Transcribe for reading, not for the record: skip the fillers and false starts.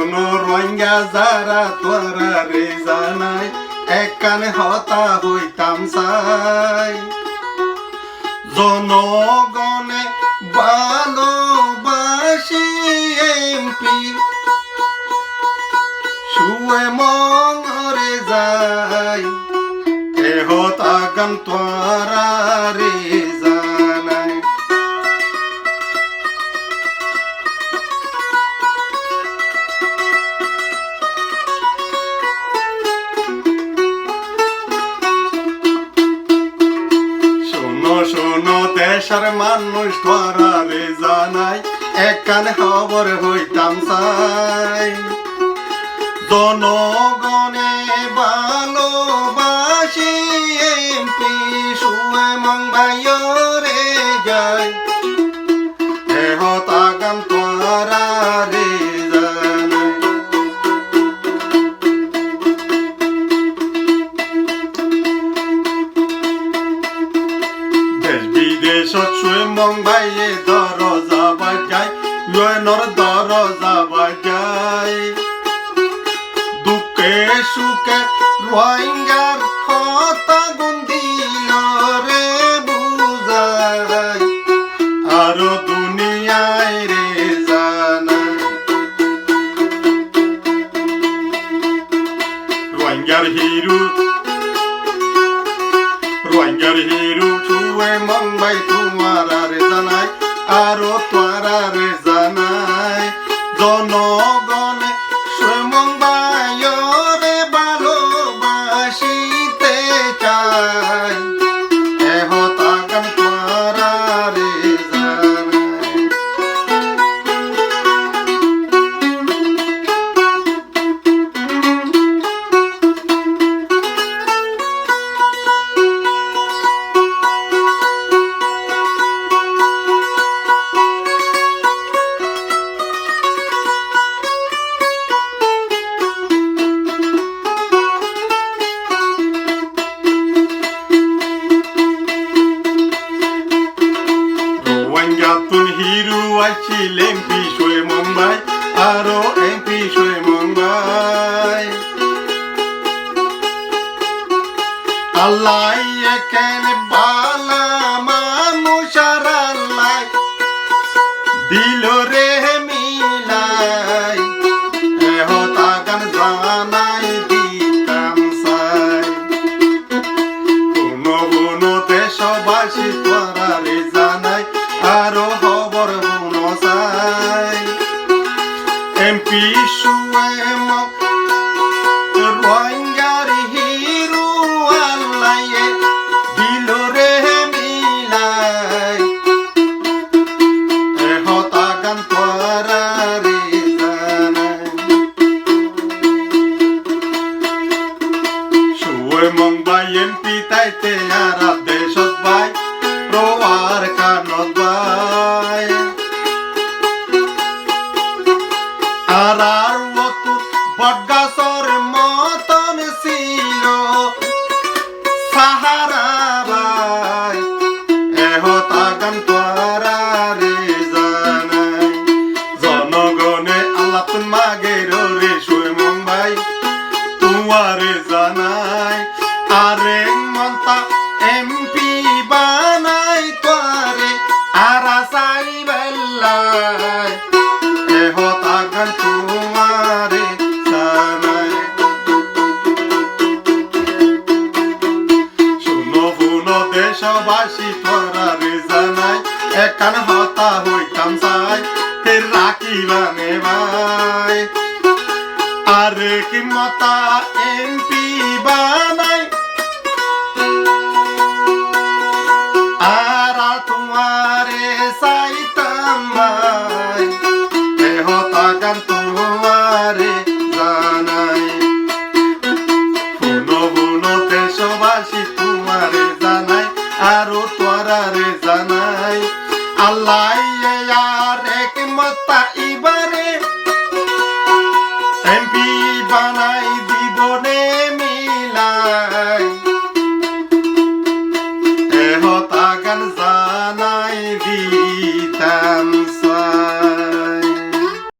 শোনো রোহিঙ্গা যারা তোরা রে জানাই এক কানে হতা হইতাম চাই জনগণে ভালোবাসি এমপি শুয়ে মরে যায় এ হতা গান তোরা রে জানাই শোনো দেশের মানুষ তোরা রে জানাই এক কানে খবর হইতাম চাই জনগণে ভালোবাসি এমপি শুয়ে মঙ্গাইয় রে যায় এ হতা গান তোরা রে জানাই বিদেশত শুয়ে মঙ্গাইয়ে দরজা বাজায় ইউএনর দরজা বাজায় দুঃখে সুখে রোহিঙ্গার কথা গুন্দিল রে বুঝায় আরো দুনিয়ায় রে জানায় রোহিঙ্গার হিরু শুয়ে মঙ্গাই তোমার রে জানাই আরো তোরা রে জানাই জনগণে শুয়ে মঙ্গাই রে ভালোবাসিতে চাই এ হতা গান তোরা রে জানাই হিরু আছিল এমপি শুয়ে মুম্বাই আরো এমপি শুয়ে মুম্বাই আল্লাহ এখানে বালা মানুষ আর আল্লাহ দিল রে মিলাই এ হতা গান জানাই দিতাম চাই কোনো দেশবাসী তোরা রে জানাই আরো খবর শুনো চাই এমপি শুয়ে রোহিঙ্গার হিরু আল্লাহ দিল রে মিলাই এ হতা গান তোরা রে জানাই শুয়ে মুম্বাই এমপি তাইতে আর দেশত ভাই রোয়ার কানত ভাই আর বটগাছর মতন ছিল সাহারা ভাই এ হতা গান তোরা রে জানাই জনগণে আল্লাহ মাগে রে শুয়ে মুম্বাই তোমারে জানাই আরে মন্তা এমপি বানাই তোরে আরা সাই বেল্লাই এ হতা গান তোমারে জানাই শুনো দেশবাসী তোরা রে জানাই একান হতা হইতাম চাই হে রাখিবানে ভাই আরে কি মতা এমপি বানাই আরা তোমারে সাইতাম ভাই এ হতা গান তোমারে জানাই শুনো দেশবাসী তোমারে জানাই আরো তোরা রে জানাই আল্লাহ আর এক মতা ইবারে এমপি বানা